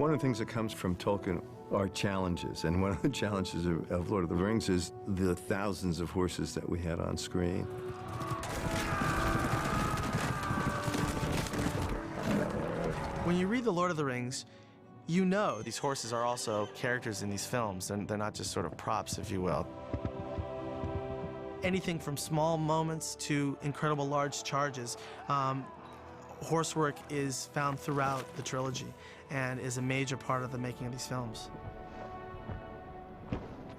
One of the things that comes from Tolkien are challenges, and one of the challenges of Lord of the Rings is the thousands of horses that we had on screen. When you read The Lord of the Rings, you know these horses are also characters in these films, and they're not just sort of props, if you will. Anything from small moments to incredible large charges, horsework is found throughout the trilogy and is a major part of the making of these films.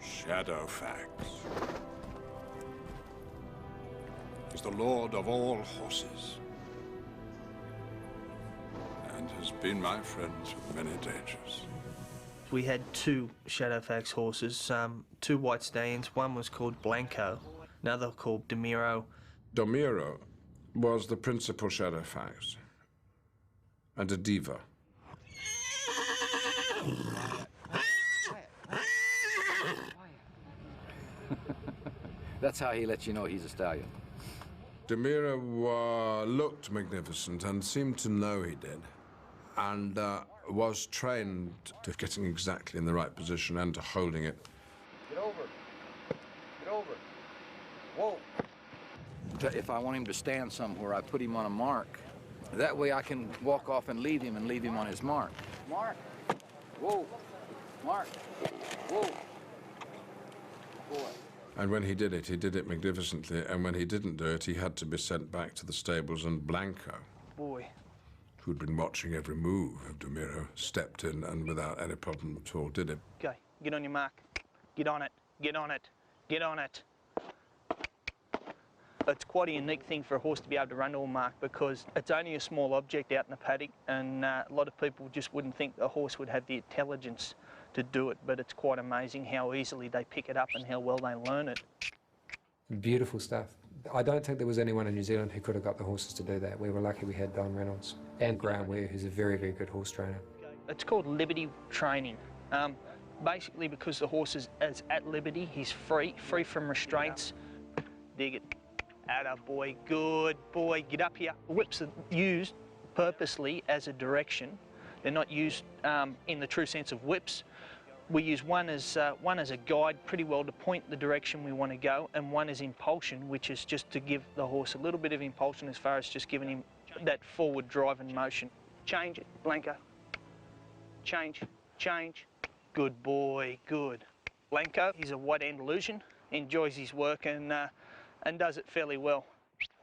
Shadowfax is the lord of all horses and has been my friend through many dangers. We had two Shadowfax horses, two white stallions. One was called Blanco, another called Domiro. Domiro was the principal Shadowfax and a diva. That's how he lets you know he's a stallion. Domiro looked magnificent and seemed to know he did, and was trained to getting exactly in the right position and to holding it. Get over. Get over. Whoa. If I want him to stand somewhere, I put him on a mark. That way I can walk off and leave him on his mark. Mark. Whoa. Mark. Whoa. Boy. And when he did it magnificently, and when he didn't do it, he had to be sent back to the stables, and Blanco, Boy. who'd been watching every move of Domiro, stepped in and without any problem at all did it. Okay, get on your mark. Get on it. Get on it. Get on it. It's quite a unique thing for a horse to be able to run to a mark because it's only a small object out in the paddock, and a lot of people just wouldn't think a horse would have the intelligence to do it, but it's quite amazing how easily they pick it up and how well they learn it. Beautiful stuff. I don't think there was anyone in New Zealand who could have got the horses to do that. We were lucky we had Don Reynolds and Graham Ware, who's a very, very good horse trainer. It's called liberty training. Basically because the horse is at liberty, he's free from restraints. Dig it. Atta boy, good boy, get up here. Whips are used purposely as a direction. They're not used in the true sense of whips. We use one as a guide pretty well to point the direction we want to go, and one as impulsion, which is just to give the horse a little bit of impulsion as far as just giving him that forward drive and motion. Change it, Blanco. Change, change. Good boy, good. Blanco, he's a white Andalusian, enjoys his work and does it fairly well.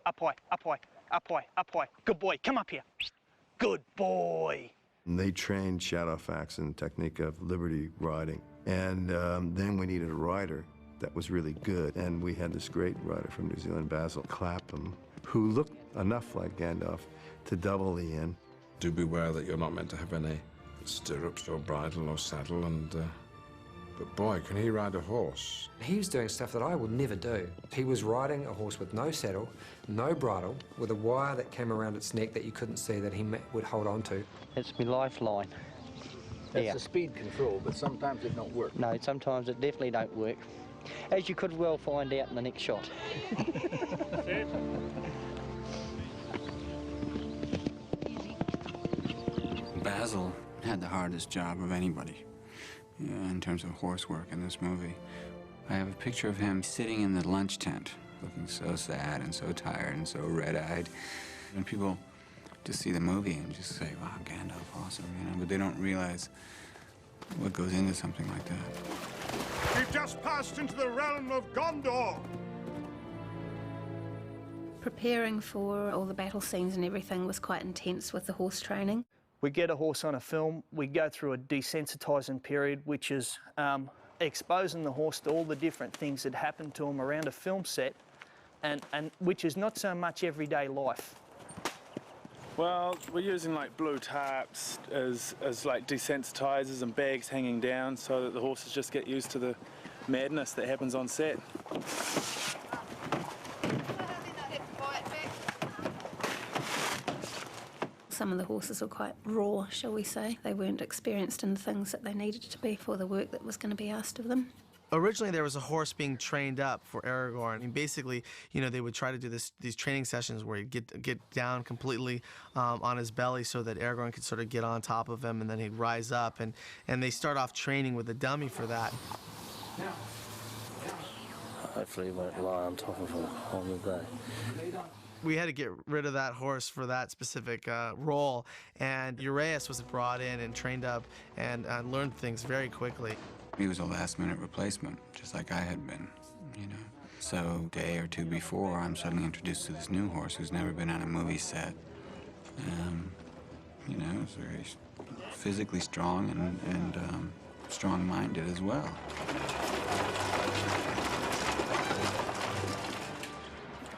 Up high, up high, up high, up high. Good boy, come up here. Good boy. And they trained Shadowfax in the technique of liberty riding. And then we needed a rider that was really good. And we had this great rider from New Zealand, Basil Clapham, who looked enough like Gandalf to double the inn. Do beware that you're not meant to have any stirrups or bridle or saddle, and but boy, can he ride a horse. He was doing stuff that I would never do. He was riding a horse with no saddle, no bridle, with a wire that came around its neck that you couldn't see that he would hold on to. It's my lifeline. That's the speed control, but sometimes it don't work. No, sometimes it definitely don't work. As you could well find out in the next shot. Basil had the hardest job of anybody in terms of horse work in this movie. I have a picture of him sitting in the lunch tent, looking so sad and so tired and so red-eyed. And people just see the movie and just say, wow, Gandalf, awesome, you know, but they don't realize what goes into something like that. We've just passed into the realm of Gondor! Preparing for all the battle scenes and everything was quite intense with the horse training. We get a horse on a film, we go through a desensitising period, which is exposing the horse to all the different things that happen to him around a film set, and which is not so much everyday life. Well, we're using like blue tarps as like desensitizers and bags hanging down so that the horses just get used to the madness that happens on set. Some of the horses were quite raw, shall we say. They weren't experienced in the things that they needed to be for the work that was going to be asked of them. Originally, there was a horse being trained up for Aragorn. I mean, basically, you know, they would try to do these training sessions where he'd get down completely on his belly so that Aragorn could sort of get on top of him, and then he'd rise up. And they start off training with a dummy for that. Hopefully he won't lie on top of him on the day. We had to get rid of that horse for that specific role, and Uraeus was brought in and trained up and learned things very quickly. He was a last-minute replacement, just like I had been, you know. So a day or two before, I'm suddenly introduced to this new horse who's never been on a movie set. You know, he's very physically strong and strong-minded as well.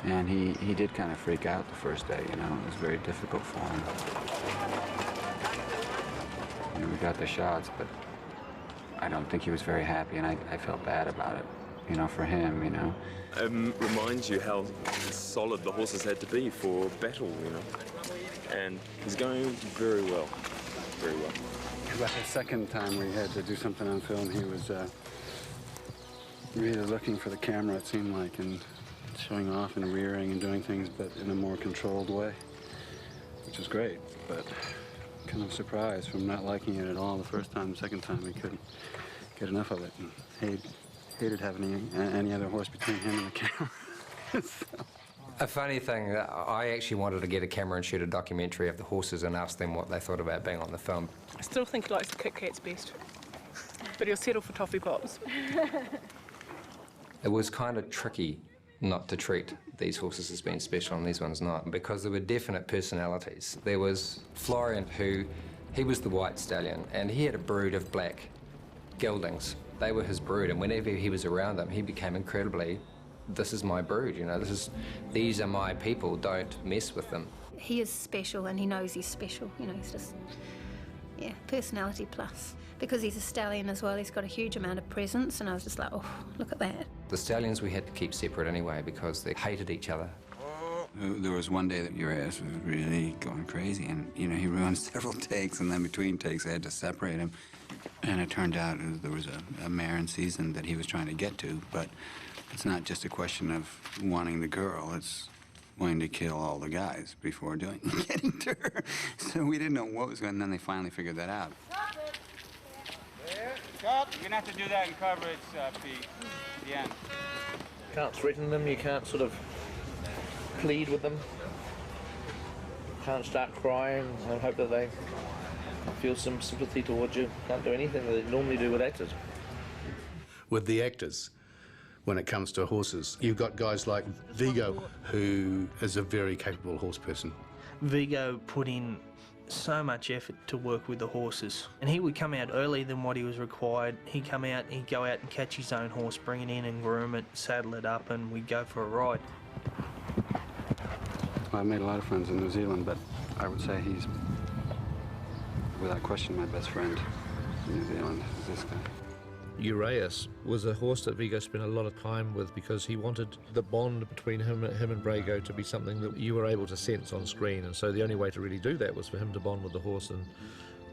And he did kind of freak out the first day, you know. It was very difficult for him. You know, we got the shots, but I don't think he was very happy, and I felt bad about it, you know, for him, you know. It reminds you how solid the horses had to be for battle, you know. And he's going very well, very well. Like the second time we had to do something on film, he was really looking for the camera, it seemed like, and showing off and rearing and doing things, but in a more controlled way, which was great, but kind of surprised from not liking it at all the first time. The second time we couldn't get enough of it, and hated having any other horse between him and the camera. So. A funny thing, I actually wanted to get a camera and shoot a documentary of the horses and ask them what they thought about being on the film. I still think he likes the Kit Kats best, but he'll settle for Toffee Pops. It was kind of tricky not to treat these horses as being special and these ones not, because there were definite personalities. There was Florian, he was the white stallion, and he had a brood of black geldings. They were his brood, and whenever he was around them, he became incredibly, this is my brood, you know, these are my people, don't mess with them. He is special, and he knows he's special, you know, he's just, yeah, personality plus. Because he's a stallion as well, he's got a huge amount of presence, and I was just like, oh, look at that. The stallions we had to keep separate anyway because they hated each other. There was one day that Uraeus was really going crazy, and, you know, he ruined several takes, and then between takes I had to separate him. And it turned out there was a mare in season that he was trying to get to, but it's not just a question of wanting the girl, it's wanting to kill all the guys before getting to her. So we didn't know what was going on, and then they finally figured that out. Stop. You're going to have to do that in coverage, Pete. At the end. You can't threaten them, you can't sort of plead with them. You can't start crying and hope that they feel some sympathy towards you. Can't do anything that they normally do with actors. With the actors, when it comes to horses, you've got guys like Viggo, who is a very capable horse person. Viggo put in so much effort to work with the horses, and he would come out earlier than what he was required. He'd come out, he'd go out and catch his own horse, bring it in and groom it, saddle it up, and we'd go for a ride. I've made a lot of friends in New Zealand, but I would say he's, without question, my best friend in New Zealand is this guy. Uraeus was a horse that Viggo spent a lot of time with because he wanted the bond between him and Brago to be something that you were able to sense on screen, and so the only way to really do that was for him to bond with the horse in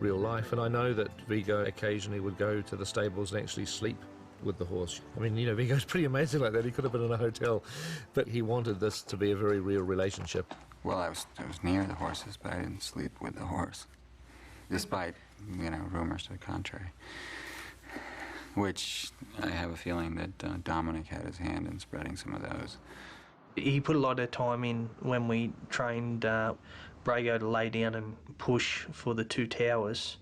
real life. And I know that Viggo occasionally would go to the stables and actually sleep with the horse. I mean, you know, Viggo's pretty amazing like that. He could have been in a hotel, but he wanted this to be a very real relationship. Well, I was near the horses, but I didn't sleep with the horse, despite, you know, rumors to the contrary. Which I have a feeling that Dominic had his hand in spreading some of those. He put a lot of time in when we trained Brago to lay down and push for the two towers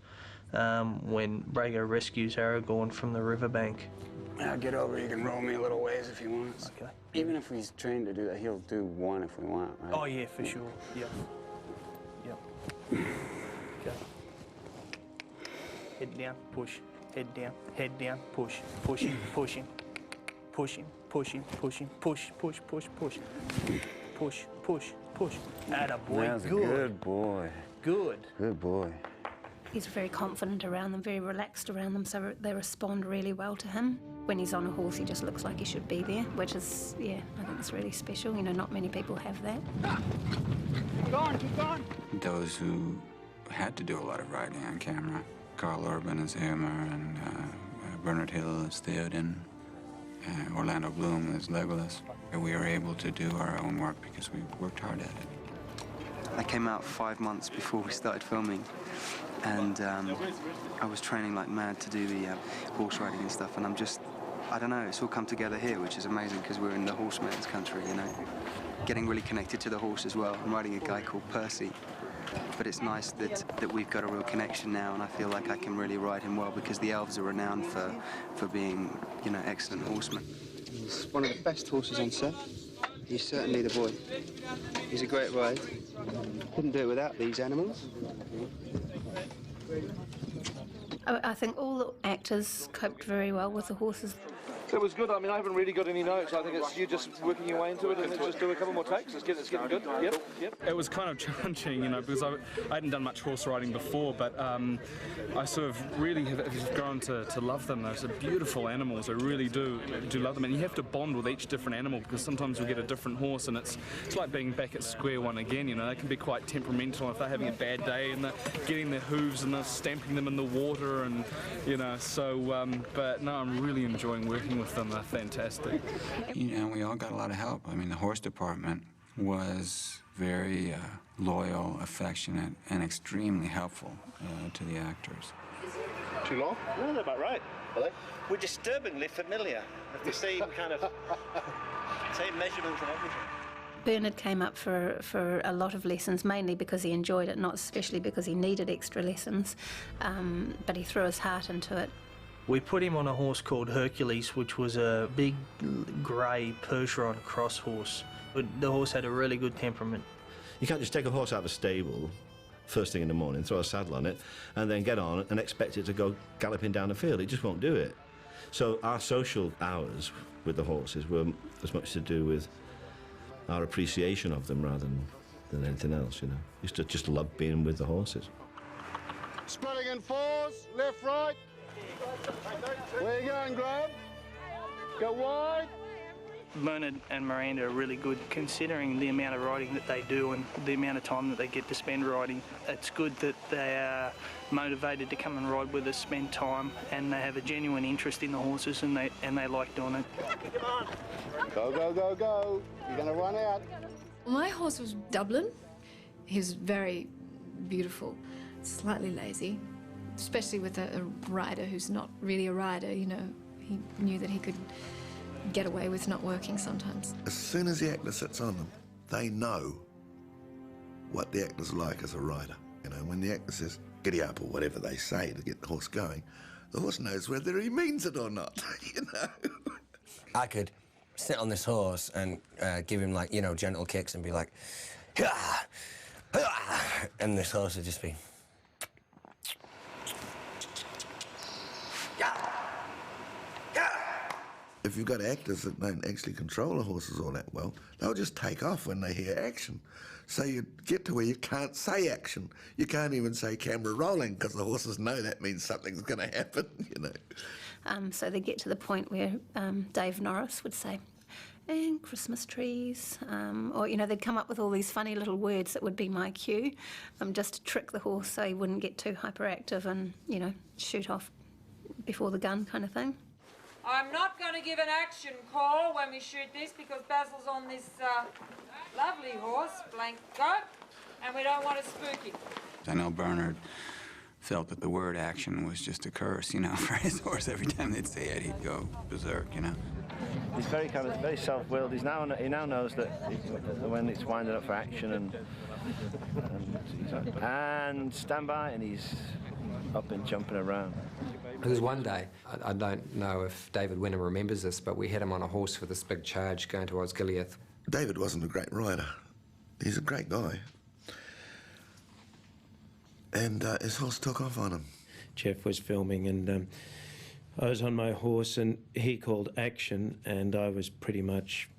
when Brago rescues Aragorn from the riverbank. I'll get over, you can roll me a little ways if he wants. Okay. Even if he's trained to do that, he'll do one if we want, right? Oh yeah, for sure, yep. Yep. Okay. Head down, push. Head down, push, push him, push him, push him, push him, push him, push, push, push, push, push, push, push. Atta boy, That's good. a good boy. Good. Good boy. He's very confident around them, very relaxed around them, so they respond really well to him. When he's on a horse, he just looks like he should be there, which is, yeah, I think it's really special. You know, not many people have that. Keep going, keep going. Those who had to do a lot of riding on camera, Carl Urban as Eomer and Bernard Hill as Theoden, Orlando Bloom as Legolas. We were able to do our own work because we worked hard at it. I came out 5 months before we started filming, and I was training like mad to do the horse riding and stuff, and I don't know, it's all come together here, which is amazing because we're in the horseman's country, you know. Getting really connected to the horse as well. I'm riding a guy called Percy, but it's nice that we've got a real connection now, and I feel like I can really ride him well because the elves are renowned for being, you know, excellent horsemen. He's one of the best horses on set. He's certainly the boy. He's a great ride. Couldn't do it without these animals. I think all the actors coped very well with the horses. It was good. I mean, I haven't really got any notes. I think it's you just working your way into it and then just do a couple more takes. It's getting good. Yep. It was kind of challenging, you know, because I hadn't done much horse riding before, but I sort of really have grown to love them. Those are beautiful animals. I really do love them, and you have to bond with each different animal because sometimes you'll get a different horse, and it's like being back at square one again. You know, they can be quite temperamental if they're having a bad day and they're getting their hooves and they're stamping them in the water, and you know. So, but no, I'm really enjoying working with them. They're fantastic. You know, we all got a lot of help. I mean, the horse department was very loyal, affectionate, and extremely helpful to the actors. Too long? No, they're about right. Are they? We're disturbingly familiar. The same kind of, same measurements and everything. Bernard came up for a lot of lessons, mainly because he enjoyed it, not especially because he needed extra lessons, but he threw his heart into it. We put him on a horse called Hercules, which was a big grey Percheron cross horse. The horse had a really good temperament. You can't just take a horse out of a stable first thing in the morning, throw a saddle on it, and then get on and expect it to go galloping down the field. It just won't do it. So our social hours with the horses were as much to do with our appreciation of them rather than anything else, you know. Used to just love being with the horses. Spreading in fours, left, right. Where you going, Graham? Go wide. Bernard and Miranda are really good considering the amount of riding that they do and the amount of time that they get to spend riding. It's good that they are motivated to come and ride with us, spend time, and they have a genuine interest in the horses and they like doing it. Go, go, go, go. You're going to run out. My horse was Dublin. He was very beautiful, slightly lazy, especially with a rider who's not really a rider, you know. He knew that he could get away with not working sometimes. As soon as the actor sits on them, they know what the actor's like as a rider. You know, when the actor says, giddy up, or whatever they say to get the horse going, the horse knows whether he means it or not, you know. I could sit on this horse and give him, like, you know, gentle kicks and be like, "Hah! Hah!" And this horse would just be... If you've got actors that don't actually control the horses all that well, they'll just take off when they hear action. So you get to where you can't say action. You can't even say camera rolling because the horses know that means something's going to happen, you know. So they get to the point where Dave Norris would say, and Christmas trees, or, you know, they'd come up with all these funny little words that would be my cue, just to trick the horse so he wouldn't get too hyperactive and, you know, shoot off before the gun kind of thing. I'm not going to give an action call when we shoot this because Basil's on this lovely horse, Blanco, and we don't want to spook him. I know Bernard felt that the word action was just a curse, you know, for his horse. Every time they'd say it, he'd go berserk, you know. He's very self-willed. He now knows that when it's winding up for action and stand by, and he's up and jumping around. There was one day, I don't know if David Wenham remembers this, but we had him on a horse for this big charge going to Osgiliath. David wasn't a great rider. He's a great guy. And his horse took off on him. Jeff was filming and I was on my horse and he called action and I was pretty much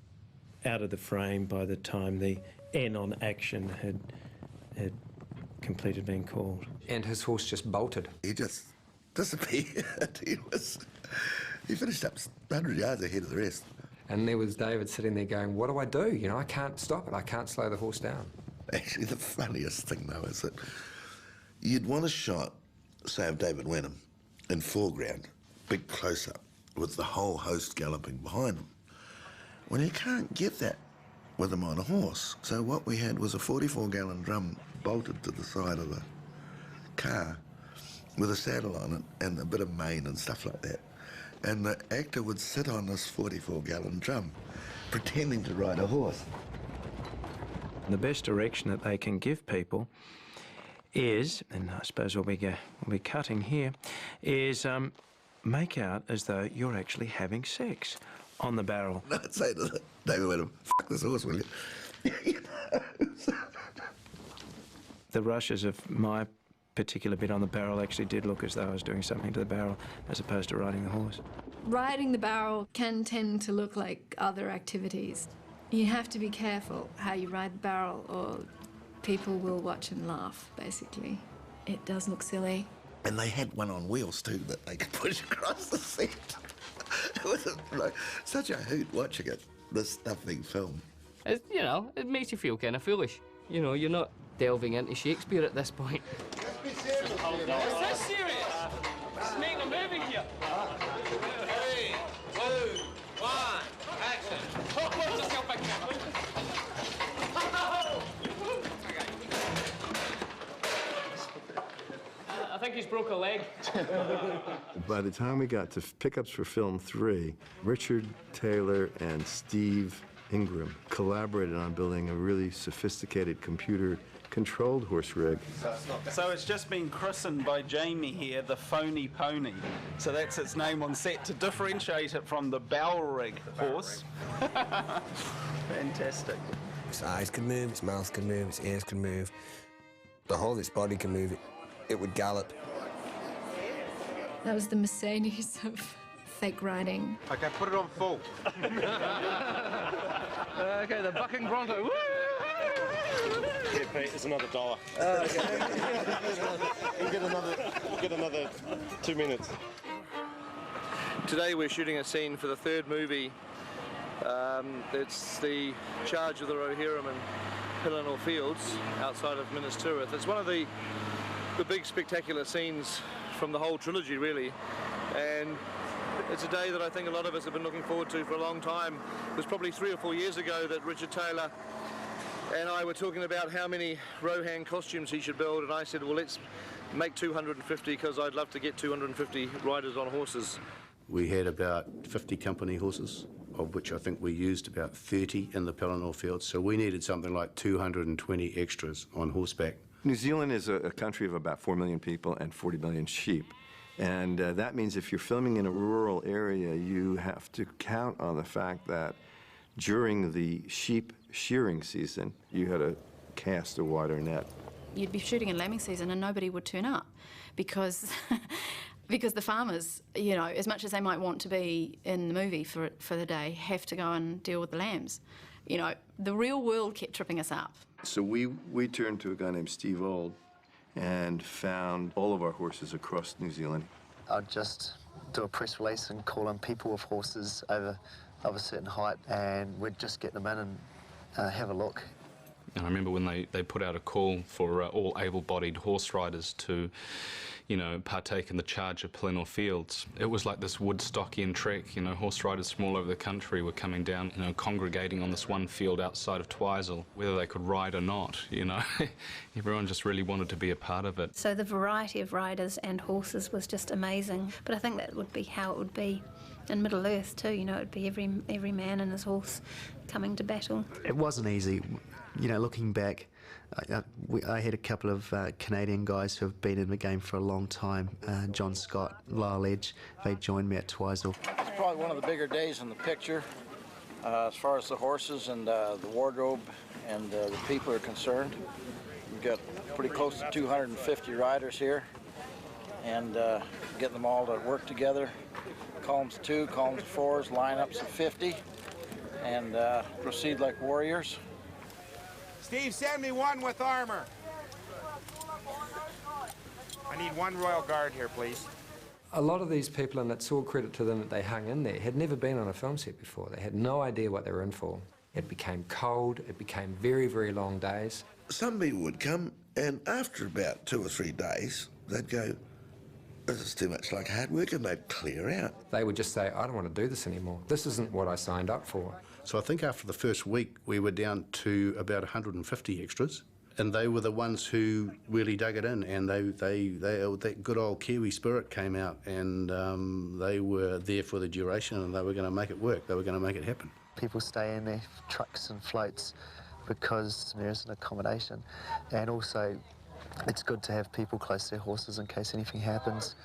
out of the frame by the time the N on action had completed being called. And his horse just bolted. He just disappeared. He finished up 100 yards ahead of the rest. And there was David sitting there going, what do I do? You know, I can't stop it. I can't slow the horse down. Actually, the funniest thing, though, is that you'd want a shot, say, of David Wenham in foreground, big close-up, with the whole host galloping behind them. Well, you can't get that with them on a horse. So what we had was a 44-gallon drum bolted to the side of the car with a saddle on it and a bit of mane and stuff like that. And the actor would sit on this 44-gallon drum, pretending to ride a horse. The best direction that they can give people is, and I suppose we'll be cutting here, is make out as though you're actually having sex on the barrel. No, I'd say to David Wenham, fuck this horse, will you? You know? The rushes of my particular bit on the barrel actually did look as though I was doing something to the barrel as opposed to riding the horse. Riding the barrel can tend to look like other activities. You have to be careful how you ride the barrel or people will watch and laugh, basically. It does look silly. And they had one on wheels too that they could push across the seat. It was like, such a hoot watching it, this stuff being filmed. You know, it makes you feel kind of foolish. You know, you're not delving into Shakespeare at this point. Is this serious? This is making a movie here. 3, 2, 1, action. Put yourself back there. I think he's broke a leg. By the time we got to pickups for film 3, Richard Taylor and Steve Ingram collaborated on building a really sophisticated computer-controlled horse rig. So it's just been christened by Jamie here, the Phony Pony. So that's its name on set to differentiate it from the Bow Rig horse. Fantastic. Its eyes can move, its mouth can move, its ears can move. The whole of its body can move. It would gallop. That was the Mercedes of fake riding. Okay, put it on full. Okay, the bucking bronco. Woo! Here, Pete, it's another $1. We'll get another 2 minutes. Today we're shooting a scene for the third movie. It's the charge of the Rohirrim in Pillinor Fields outside of Minas Tirith. It's one of the big spectacular scenes from the whole trilogy, really. And it's a day that I think a lot of us have been looking forward to for a long time. It was probably 3 or 4 years ago that Richard Taylor and I were talking about how many Rohan costumes he should build, and I said, well, let's make 250 because I'd love to get 250 riders on horses. We had about 50 company horses, of which I think we used about 30 in the Pillinor Fields, so we needed something like 220 extras on horseback. New Zealand is a country of about 4 million people and 40 million sheep. And that means if you're filming in a rural area, you have to count on the fact that during the sheep shearing season, you had to cast a wider net. You'd be shooting in lambing season and nobody would turn up because because the farmers, you know, as much as they might want to be in the movie for the day, have to go and deal with the lambs. You know, the real world kept tripping us up. So we turned to a guy named Steve Auld and found all of our horses across New Zealand. I'd just do a press release and call in people with horses of a certain height, and we'd just get them in and have a look. I remember when they put out a call for all able-bodied horse riders to, you know, partake in the charge of Pillinor Fields. It was like this Woodstockian trek, you know, horse riders from all over the country were coming down, you know, congregating on this one field outside of Twizel, whether they could ride or not, you know. Everyone just really wanted to be a part of it. So the variety of riders and horses was just amazing. But I think that would be how it would be in Middle-earth too, you know, it'd be every man and his horse coming to battle. It wasn't easy. You know, looking back, I had a couple of Canadian guys who have been in the game for a long time, John Scott, Lyle Edge. They joined me at Twizel. It's probably one of the bigger days in the picture as far as the horses and the wardrobe and the people are concerned. We've got pretty close to 250 riders here, and getting them all to work together. Columns of 2, columns of 4s, lineups of 50, and proceed like warriors. Steve, send me one with armor. I need one Royal Guard here, please. A lot of these people, and it's all credit to them that they hung in there, had never been on a film set before. They had no idea what they were in for. It became cold, it became very, very long days. Some people would come, and after about 2 or 3 days, they'd go, This is too much like hard work, and they'd clear out. They would just say, I don't want to do this anymore. This isn't what I signed up for. So I think after the first week, we were down to about 150 extras. And they were the ones who really dug it in, and that good old Kiwi spirit came out, and they were there for the duration, and they were going to make it work. They were going to make it happen. People stay in their trucks and floats because there is an accommodation, and also it's good to have people close to their horses in case anything happens.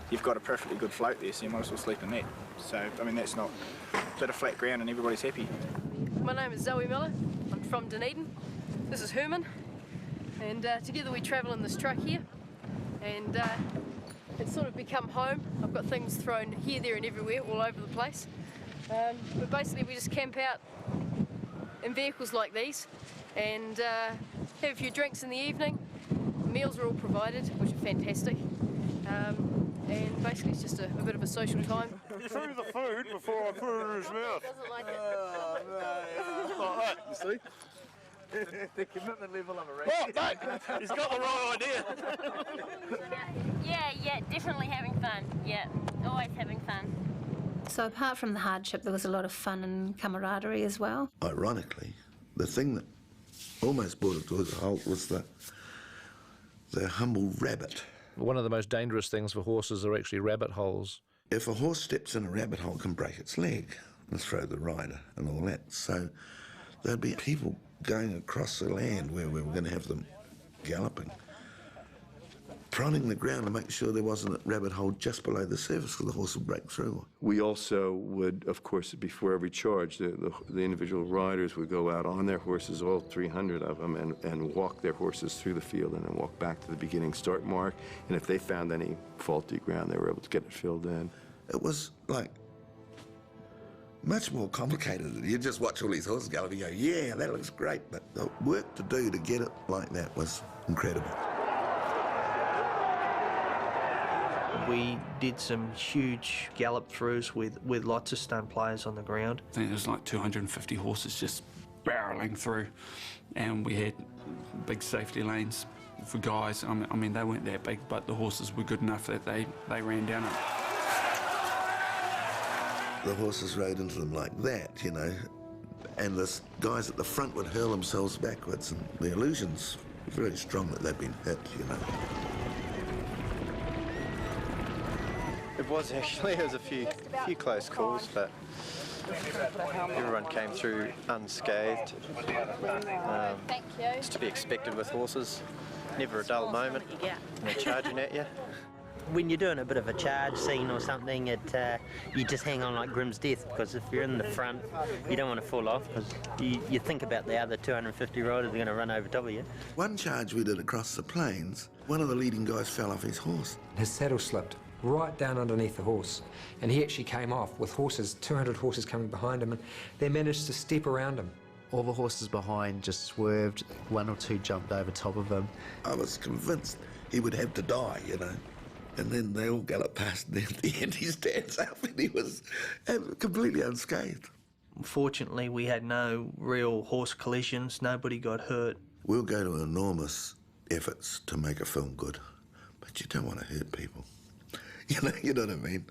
You've got a perfectly good float there, so you might as well sleep in that. So, I mean, that's not a bit of flat ground and everybody's happy. My name is Zoe Miller. I'm from Dunedin. This is Herman. And together we travel in this truck here, and it's sort of become home. I've got things thrown here, there and everywhere, all over the place. But basically we just camp out in vehicles like these and have a few drinks in the evening. Meals are all provided, which are fantastic. And basically it's just a bit of a social time. You threw the food before I put it in his mouth. Doesn't like it. Oh, no. Like that, you see? The commitment level of a race. Oh, mate, he's got the right idea. Yeah, definitely having fun. Yeah, always having fun. So apart from the hardship, there was a lot of fun and camaraderie as well. Ironically, the thing that almost brought it to a halt was the humble rabbit. One of the most dangerous things for horses are actually rabbit holes. If a horse steps in a rabbit hole, it can break its leg and throw the rider and all that. So there'd be people going across the land where we were going to have them galloping, prodding the ground to make sure there wasn't a rabbit hole just below the surface because the horse would break through. We also would, of course, before every charge, the individual riders would go out on their horses, all 300 of them, and walk their horses through the field and then walk back to the beginning start mark. And if they found any faulty ground, they were able to get it filled in. It was like much more complicated. You just watch all these horses gallop and you go, yeah, that looks great, but the work to do to get it like that was incredible. We did some huge gallop throughs with lots of stunt players on the ground. I think there's like 250 horses just barreling through, and we had big safety lanes for guys. I mean, they weren't that big, but the horses were good enough that they ran down it. The horses rode into them like that, you know, and the guys at the front would hurl themselves backwards, and the illusion's very strong that they'd been hit, you know. It was actually, there was a few close calls, but everyone came through unscathed. Thank you. It's to be expected with horses. Never a dull moment. Yeah. They're charging at you. When you're doing a bit of a charge scene or something, you just hang on like Grimm's death, because if you're in the front, you don't want to fall off, because you think about the other 250 riders are going to run over top of you. One charge we did across the plains, one of the leading guys fell off his horse. His saddle slipped right down underneath the horse, and he actually came off with horses, 200 horses coming behind him, and they managed to step around him. All the horses behind just swerved, one or two jumped over top of him. I was convinced he would have to die, you know. And then they all galloped past, and at the end he stands up and he was completely unscathed. Fortunately, we had no real horse collisions. Nobody got hurt. We'll go to enormous efforts to make a film good, but you don't want to hurt people. You know what I mean?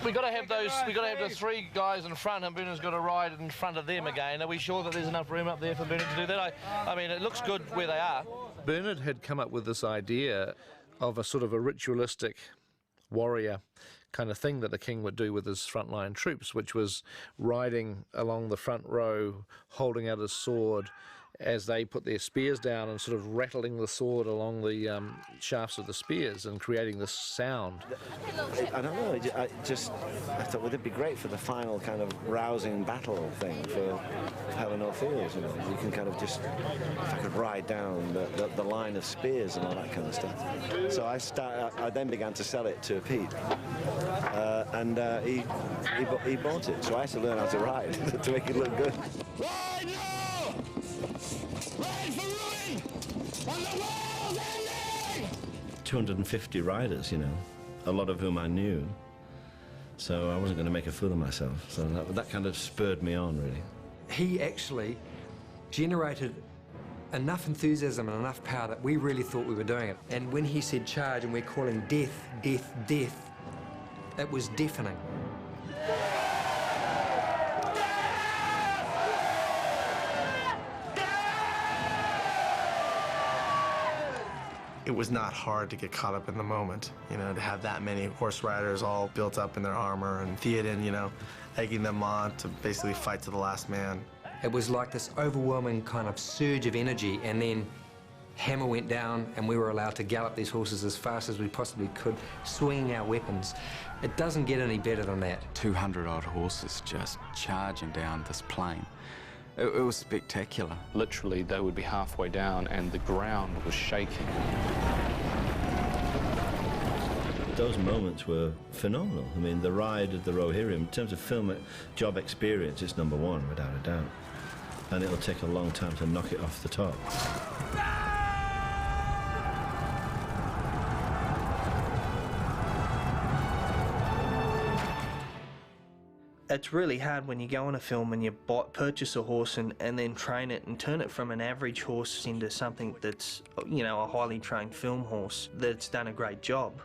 We got to have the three guys in front, and Bernard's got to ride in front of them again. Are we sure that there's enough room up there for Bernard to do that? I mean, it looks good where they are. Bernard had come up with this idea of a sort of a ritualistic warrior kind of thing that the king would do with his frontline troops, which was riding along the front row, holding out his sword as they put their spears down and sort of rattling the sword along the shafts of the spears and creating this sound. I don't know, I thought, well, it'd be great for the final kind of rousing battle thing for Pelennor Fields, you know. You can kind of just, if I could ride down the line of spears and all that kind of stuff. So I then began to sell it to Pete, and he bought it. So I had to learn how to ride to make it look good. Ride now! Ride for ruin! On the world's ending! 250 riders, you know, a lot of whom I knew. So I wasn't going to make a fool of myself. So that kind of spurred me on, really. He actually generated enough enthusiasm and enough power that we really thought we were doing it. And when he said charge and we're calling death, death, death, it was deafening. It was not hard to get caught up in the moment, you know, to have that many horse riders all built up in their armor, and Theoden, you know, egging them on to basically fight to the last man. It was like this overwhelming kind of surge of energy, and then hammer went down and we were allowed to gallop these horses as fast as we possibly could, swinging our weapons. It doesn't get any better than that. 200-odd horses just charging down this plain. It was spectacular. Literally, they would be halfway down and the ground was shaking. Those moments were phenomenal. I mean, the ride at the Rohirrim, in terms of film job experience, it's #1, without a doubt. And it'll take a long time to knock it off the top. It's really hard when you go on a film and you purchase a horse and then train it and turn it from an average horse into something that's, you know, a highly trained film horse that's done a great job,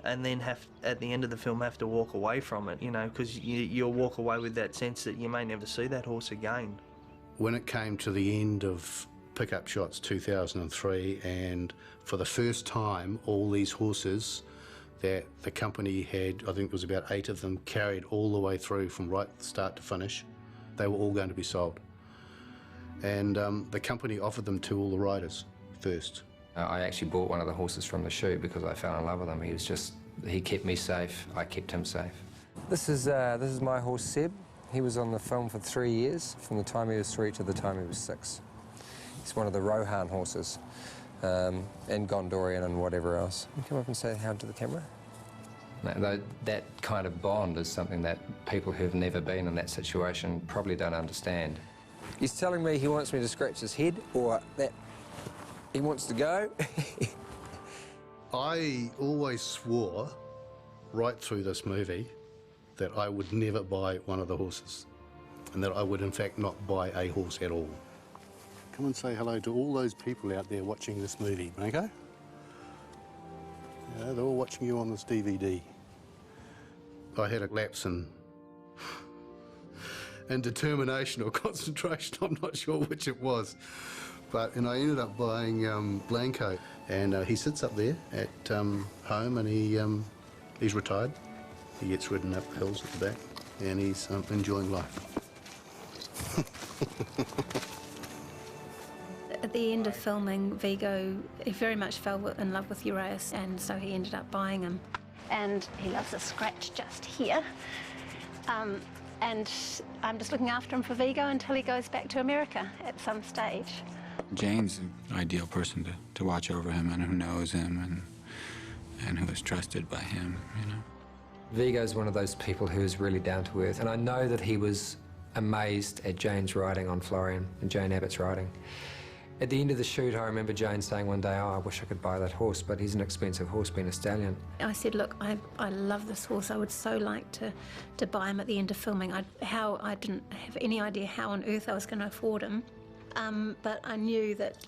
and then at the end of the film have to walk away from it, you know, because you'll walk away with that sense that you may never see that horse again. When it came to the end of Pickup Shots 2003, and for the first time all these horses that the company had, I think it was about 8 of them, carried all the way through from right start to finish, they were all going to be sold. And the company offered them to all the riders first. I actually bought one of the horses from the shoot because I fell in love with him. He kept me safe, I kept him safe. This is my horse, Seb. He was on the film for 3 years, from the time he was 3 to the time he was 6. He's one of the Rohan horses. And Gondorian and whatever else. You come up and say hi to the camera. No, that kind of bond is something that people who've never been in that situation probably don't understand. He's telling me he wants me to scratch his head, or that he wants to go. I always swore right through this movie that I would never buy one of the horses, and that I would in fact not buy a horse at all. Come and say hello to all those people out there watching this movie, Mako. Yeah, they're all watching you on this DVD. I had a lapse in determination or concentration, I'm not sure which it was. And I ended up buying Blanco, and he sits up there at home, and he's retired. He gets ridden up the hills at the back, and he's enjoying life. At the end of filming, Viggo, he very much fell in love with Uraeus, and so he ended up buying him. And he loves a scratch just here. And I'm just looking after him for Viggo until he goes back to America at some stage. Jane's an ideal person to watch over him, and who knows him and who is trusted by him, you know. Viggo's one of those people who is really down to earth, and I know that he was amazed at Jane's riding on Florian and Jane Abbott's riding. At the end of the shoot, I remember Jane saying one day, "Oh, I wish I could buy that horse, but he's an expensive horse, being a stallion." I said, look, I love this horse. I would so like to buy him at the end of filming. I didn't have any idea how on earth I was going to afford him, but I knew that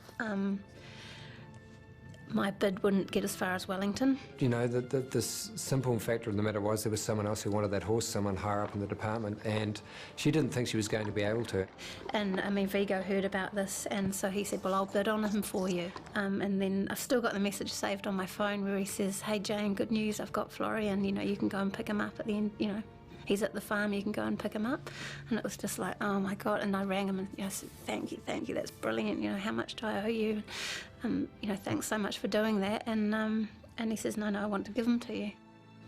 my bid wouldn't get as far as Wellington. You know, the simple factor of the matter was there was someone else who wanted that horse, someone higher up in the department, and she didn't think she was going to be able to. And, I mean, Viggo heard about this, and so he said, well, I'll bid on him for you. And then I've still got the message saved on my phone where he says, hey, Jane, good news, I've got Florian, you know, you can go and pick him up at the end, you know. He's at the farm, you can go and pick him up. And it was just like, oh my God. And I rang him and I said, thank you, that's brilliant. You know, how much do I owe you? You know, thanks so much for doing that. And he says, no, I want to give him to you.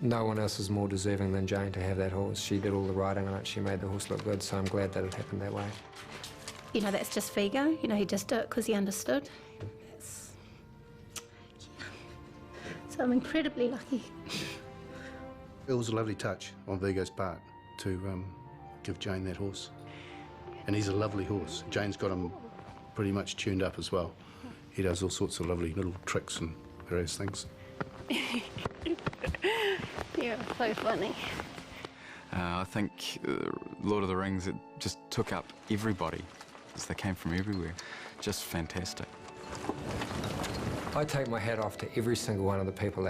No one else is more deserving than Jane to have that horse. She did all the riding on it, she made the horse look good, so I'm glad that it happened that way. You know, that's just Viggo. You know, he just did it because he understood. So I'm incredibly lucky. It was a lovely touch on Viggo's part to give Jane that horse. And he's a lovely horse. Jane's got him pretty much tuned up as well. He does all sorts of lovely little tricks and various things. You're so funny. I think Lord of the Rings, it just took up everybody. because they came from everywhere. Just fantastic. I take my hat off to every single one of the people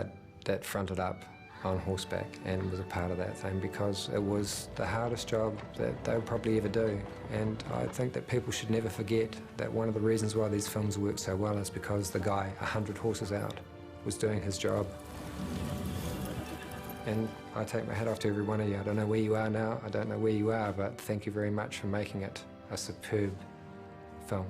that fronted up on horseback and was a part of that thing, because it was the hardest job that they'll probably ever do. And I think that people should never forget that one of the reasons why these films work so well is because the guy 100 horses out was doing his job. And I take my hat off to every one of you. I don't know where you are now, I don't know where you are, but thank you very much for making it a superb film.